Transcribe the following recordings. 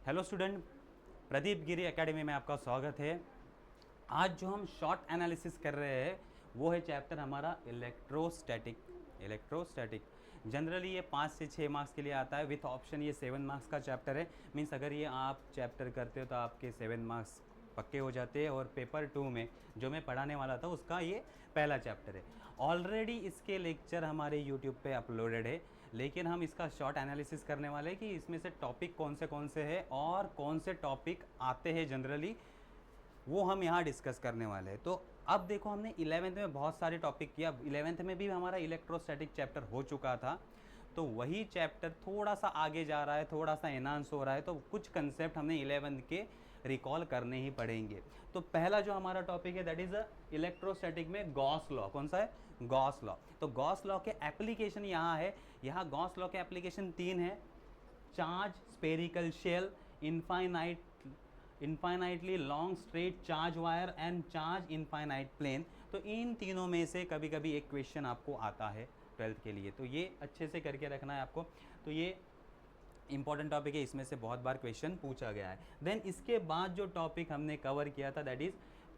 Hello student, Pradeep गिरी academy में आपका स्वागत है। आज जो हम शॉर्ट एनालिसिस कर रहे हैं वो है चैप्टर हमारा इलेक्ट्रोस्टैटिक। जनरली ये 5 से 6 मार्क्स के लिए आता है, विथ ऑप्शन ये 7 मार्क्स का चैप्टर है। मीन्स अगर ये आप चैप्टर करते हो तो आपके 7 मार्क्स पक्के हो जाते हैं। और पेपर 2 में जो मैं पढ़ाने वाला था उसका ये पहला चैप्टर है। ऑलरेडी इसके लेक्चर हमारे यूट्यूब पे अपलोडेड है, लेकिन हम इसका शॉर्ट एनालिसिस करने वाले हैं कि इसमें से टॉपिक कौन से हैं और कौन से टॉपिक आते हैं जनरली, वो हम यहाँ डिस्कस करने वाले हैं। तो अब देखो, हमने 11th में बहुत सारे टॉपिक किया। 11th में भी हमारा इलेक्ट्रोस्टैटिक चैप्टर हो चुका था, तो वही चैप्टर थोड़ा सा आगे जा रहा है, थोड़ा सा एनहांस हो रहा है। तो कुछ कंसेप्ट हमने 11th के रिकॉल करने ही पड़ेंगे। तो पहला जो हमारा टॉपिक है दैट इज इलेक्ट्रोस्टैटिक में गॉस लॉ। कौन सा है? Gauss law. तो गॉस लॉ के एप्लीकेशन यहाँ है। यहाँ गॉस लॉ के एप्लीकेशन 3 है: charge, spherical shell, infinitely long straight charge wire and charge infinite plane. तो इन तीनों में से कभी कभी एक क्वेश्चन आपको आता है 12th के लिए, तो ये अच्छे से करके रखना है आपको। तो ये इंपॉर्टेंट टॉपिक है, इसमें से बहुत बार क्वेश्चन पूछा गया है। देन इसके बाद जो टॉपिक हमने कवर किया था दैट इज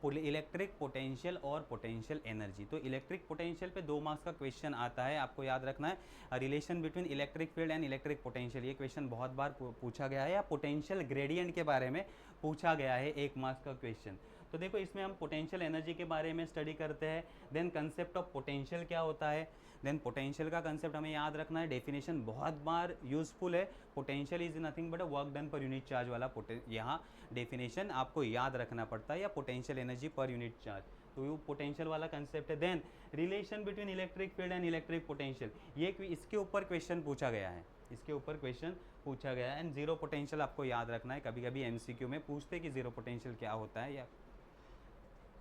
इलेक्ट्रिक पोटेंशियल और पोटेंशियल एनर्जी। तो इलेक्ट्रिक पोटेंशियल पे 2 मार्क्स का क्वेश्चन आता है, आपको याद रखना है। Relation between electric field and electric potential, ये क्वेश्चन बहुत बार पूछा गया है। या पोटेंशियल ग्रेडियंट के बारे में पूछा गया है 1 मार्क्स का क्वेश्चन। तो देखो, इसमें हम पोटेंशियल एनर्जी के बारे में स्टडी करते हैं। देन कंसेप्ट ऑफ पोटेंशियल क्या होता है, देन पोटेंशियल का कंसेप्ट हमें याद रखना है। डेफिनेशन बहुत बार यूजफुल है। Potential is nothing but a work done per unit charge वाला यहाँ डेफिनेशन आपको याद रखना पड़ता है, या potential energy per unit charge. तो ये पोटेंशियल वाला कंसेप्ट है। Then relation between electric field and electric potential, ये इसके ऊपर क्वेश्चन पूछा गया है। इसके ऊपर क्वेश्चन पूछा गया है। एंड जीरो पोटेंशियल आपको याद रखना है, कभी कभी एमसीक्यू में पूछते कि जीरो पोटेंशियल क्या होता है। या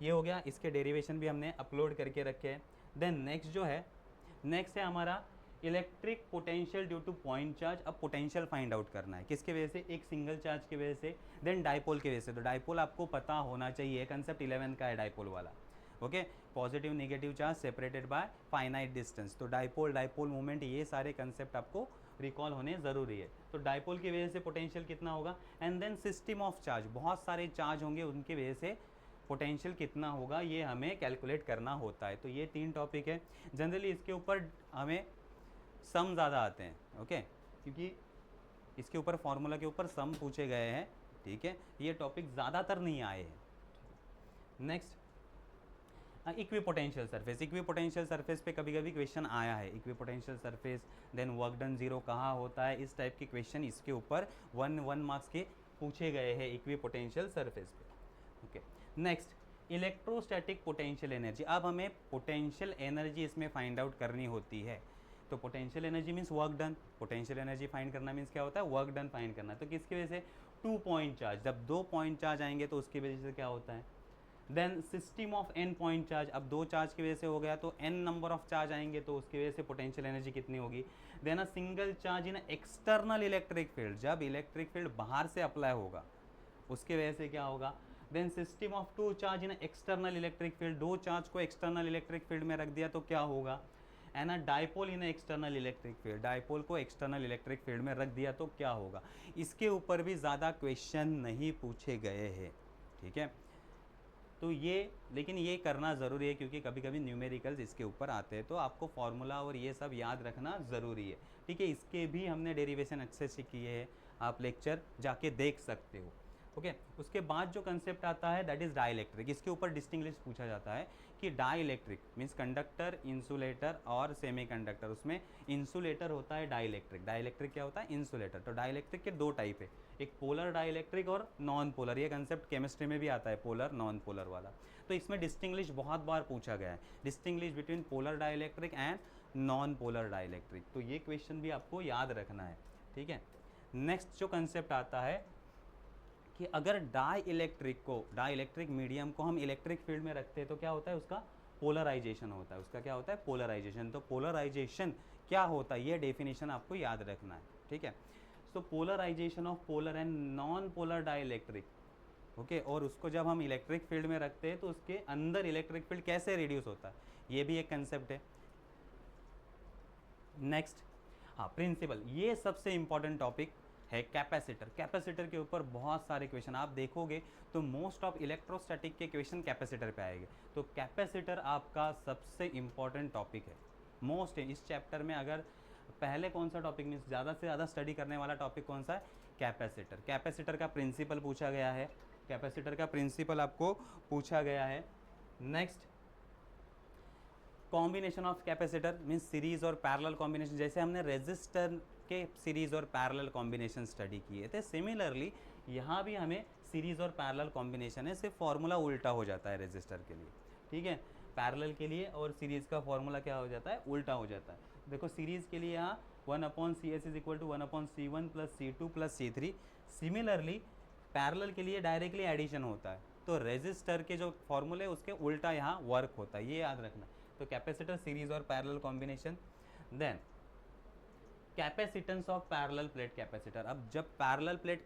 ये हो गया, इसके डेरिवेशन भी हमने अपलोड करके रखे हैं। देन नेक्स्ट है हमारा electric potential due two point charge. अब पोटेंशियल फाइंड आउट करना है किसके वजह से? एक सिंगल चार्ज की वजह से। देन डाइपोल की वजह से। तो डाइपोल आपको पता होना चाहिए, कंसेप्ट 11th का है डाइपोल वाला। Okay, positive negative charge separated by finite distance. तो डाइपोल मूवमेंट, ये सारे कंसेप्ट आपको रिकॉल होने ज़रूरी है। तो डाइपोल की वजह से पोटेंशियल कितना होगा। And then system of charge, बहुत सारे चार्ज होंगे, उनकी वजह से पोटेंशियल कितना होगा, ये हमें कैलकुलेट करना होता है। तो ये 3 टॉपिक है। जनरली इसके ऊपर हमें सम ज़्यादा आते हैं, ओके, क्योंकि इसके ऊपर फॉर्मूला के ऊपर सम पूछे गए हैं। ठीक है, ये टॉपिक ज़्यादातर नहीं आए हैं। Next, equipotential surface. Equipotential surface पे कभी कभी क्वेश्चन आया है। Equipotential surface, then work done zero कहाँ होता है, इस टाइप के क्वेश्चन इसके ऊपर 1 मार्क्स के पूछे गए हैं इक्विपोटेंशियल सरफेस पे। Okay, next electrostatic potential energy. अब हमें पोटेंशियल एनर्जी इसमें फाइंड आउट करनी होती है। तो potential energy means work done. Potential energy find करना मीन्स क्या होता है? वर्क डन फाइंड करना। तो किसकी वजह से? 2 पॉइंट चार्ज। जब 2 पॉइंट चार्ज आएंगे तो उसकी वजह से क्या होता है? Then system of n point charge. अब 2 चार्ज की वजह से हो गया, तो n नंबर ऑफ चार्ज आएंगे तो उसकी वजह से पोटेंशियल एनर्जी कितनी होगी। Then a single charge in external electric field, जब इलेक्ट्रिक फील्ड बाहर से अप्लाई होगा उसकी वजह से क्या होगा। Then system of 2 charge in external electric field, 2 charge को एक्सटर्नल इलेक्ट्रिक फील्ड में रख दिया तो क्या होगा। And a dipole in external electric field, dipole को एक्सटर्नल इलेक्ट्रिक फील्ड में रख दिया तो क्या होगा। इसके ऊपर भी ज़्यादा क्वेश्चन नहीं पूछे गए हैं। ठीक है, तो लेकिन ये करना ज़रूरी है, क्योंकि कभी कभी न्यूमेरिकल्स इसके ऊपर आते हैं, तो आपको फॉर्मूला और ये सब याद रखना ज़रूरी है। ठीक है, इसके भी हमने डेरिवेशन अच्छे से किए हैं, आप लेक्चर जाके देख सकते हो। ओके, उसके बाद जो कंसेप्ट आता है दैट इज़ डाइलेक्ट्रिक। इसके ऊपर डिस्टिंग्विश पूछा जाता है कि डाइलेक्ट्रिक मीन्स कंडक्टर, इंसुलेटर और सेमीकंडक्टर। उसमें इंसुलेटर होता है डाइलेक्ट्रिक, डाइलेक्ट्रिक क्या होता है? इंसुलेटर। तो डाइलेक्ट्रिक के 2 टाइप है, एक पोलर डाइलेक्ट्रिक और नॉन पोलर। ये कंसेप्ट केमिस्ट्री में भी आता है, पोलर नॉन पोलर वाला। तो इसमें डिस्टिंग्विश बहुत बार पूछा गया है, distinguish between polar dielectric and non polar dielectric. तो ये क्वेश्चन भी आपको याद रखना है। ठीक है, नेक्स्ट जो कंसेप्ट आता है कि अगर डाइलेक्ट्रिक मीडियम को हम इलेक्ट्रिक फील्ड में रखते हैं तो क्या होता है? उसका पोलराइजेशन होता है। उसका क्या होता है? पोलराइजेशन। तो पोलराइजेशन क्या होता है, ये डेफिनेशन आपको याद रखना है। ठीक है, so polarization of polar and non polar dielectric. Okay, और उसको जब हम इलेक्ट्रिक फील्ड में रखते हैं तो उसके अंदर इलेक्ट्रिक फील्ड कैसे रिड्यूस होता है, ये भी एक कंसेप्ट है। नेक्स्ट, हाँ, प्रिंसिपल, ये सबसे इंपॉर्टेंट टॉपिक है कैपेसिटर। कैपेसिटर के ऊपर बहुत सारे क्वेश्चन आप देखोगे तो मोस्ट ऑफ इलेक्ट्रोस्टैटिक के क्वेश्चन कैपेसिटर पे आएंगे। तो कैपेसिटर आपका सबसे इम्पॉर्टेंट टॉपिक है मोस्ट। इस चैप्टर में अगर पहले कौन सा टॉपिक मीन्स ज़्यादा से ज़्यादा स्टडी करने वाला टॉपिक कौन सा है? कैपेसिटर। कैपेसिटर का प्रिंसिपल पूछा गया है, कैपेसिटर का प्रिंसिपल आपको पूछा गया है। Next combination of capacitor means series और पैरेलल कॉम्बिनेशन, जैसे हमने रेजिस्टर के सीरीज और पैरेलल कॉम्बिनेशन स्टडी किए थे, सिमिलरली यहाँ भी हमें सीरीज और पैरेलल कॉम्बिनेशन है, सिर्फ फॉर्मूला उल्टा हो जाता है रेजिस्टर के लिए, ठीक है। पैरेलल के लिए और सीरीज का फॉर्मूला क्या हो जाता है? उल्टा हो जाता है। देखो सीरीज के लिए यहाँ 1/CS is equal to 1/C1 plus C2 plus C3। Similarly parallel के लिए डायरेक्टली एडिशन होता है, तो रेजिस्टर के जो फॉर्मूले उसके उल्टा यहाँ वर्क होता है, ये याद रखना। तो कैपेसिटर, सीरीज और parallel combination. Then capacitance of parallel plate capacitor. अब जब पैरेलल प्लेट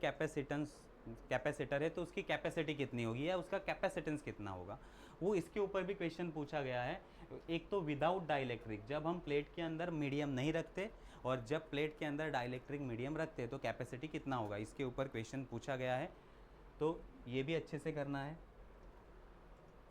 कैपेसिटर है तो उसकी कैपेसिटी कितनी होगी या उसका कैपेसिटेंस कितना होगा, वो इसके ऊपर भी क्वेश्चन पूछा गया है। एक तो विदाउट डाइलेक्ट्रिक, जब हम प्लेट के अंदर मीडियम नहीं रखते और जब प्लेट के अंदर डाइलेक्ट्रिक मीडियम रखते हैं तो कैपेसिटी कितना होगा, इसके ऊपर क्वेश्चन पूछा गया है। तो ये भी अच्छे से करना है।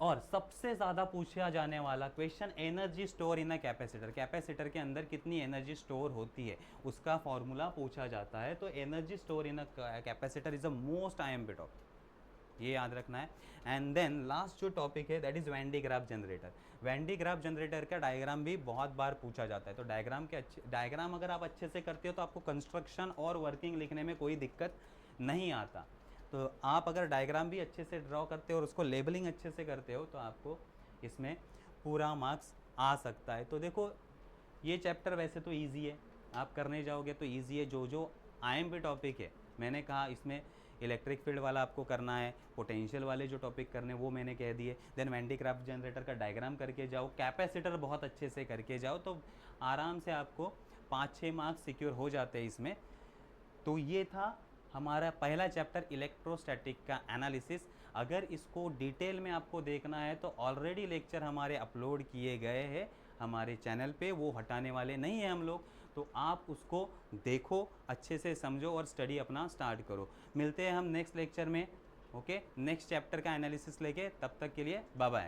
और सबसे ज़्यादा पूछा जाने वाला question, energy store in a capacitor. Capacitor के अंदर कितनी एनर्जी स्टोर होती है उसका फॉर्मूला पूछा जाता है। तो energy store in a capacitor is a most IMP topic, ये याद रखना है। एंड देन लास्ट जो टॉपिक है that is Van de Graaff generator. Van de Graaff generator का डायग्राम भी बहुत बार पूछा जाता है। तो डायग्राम अगर आप अच्छे से करते हो तो आपको कंस्ट्रक्शन और वर्किंग लिखने में कोई दिक्कत नहीं आता। तो आप अगर डायग्राम भी अच्छे से ड्रॉ करते हो और उसको लेबलिंग अच्छे से करते हो तो आपको इसमें पूरा मार्क्स आ सकता है। तो देखो ये चैप्टर वैसे तो इजी है, आप करने जाओगे तो इजी है। जो IMP टॉपिक है मैंने कहा इसमें इलेक्ट्रिक फील्ड वाला आपको करना है, पोटेंशियल वाले जो टॉपिक करने वो मैंने कह दिए। Then Van de Graaff generator का डायग्राम करके जाओ, कैपेसिटर बहुत अच्छे से करके जाओ, तो आराम से आपको 5-6 मार्क्स सिक्योर हो जाते हैं इसमें। तो ये था हमारा पहला चैप्टर इलेक्ट्रोस्टैटिक का एनालिसिस। अगर इसको डिटेल में आपको देखना है तो ऑलरेडी लेक्चर हमारे अपलोड किए गए हैं हमारे चैनल पे, वो हटाने वाले नहीं हैं हम लोग। तो आप उसको देखो, अच्छे से समझो और स्टडी अपना स्टार्ट करो। मिलते हैं हम नेक्स्ट लेक्चर में, ओके, नेक्स्ट चैप्टर का एनालिसिस लेके। तब तक के लिए बाय बाय।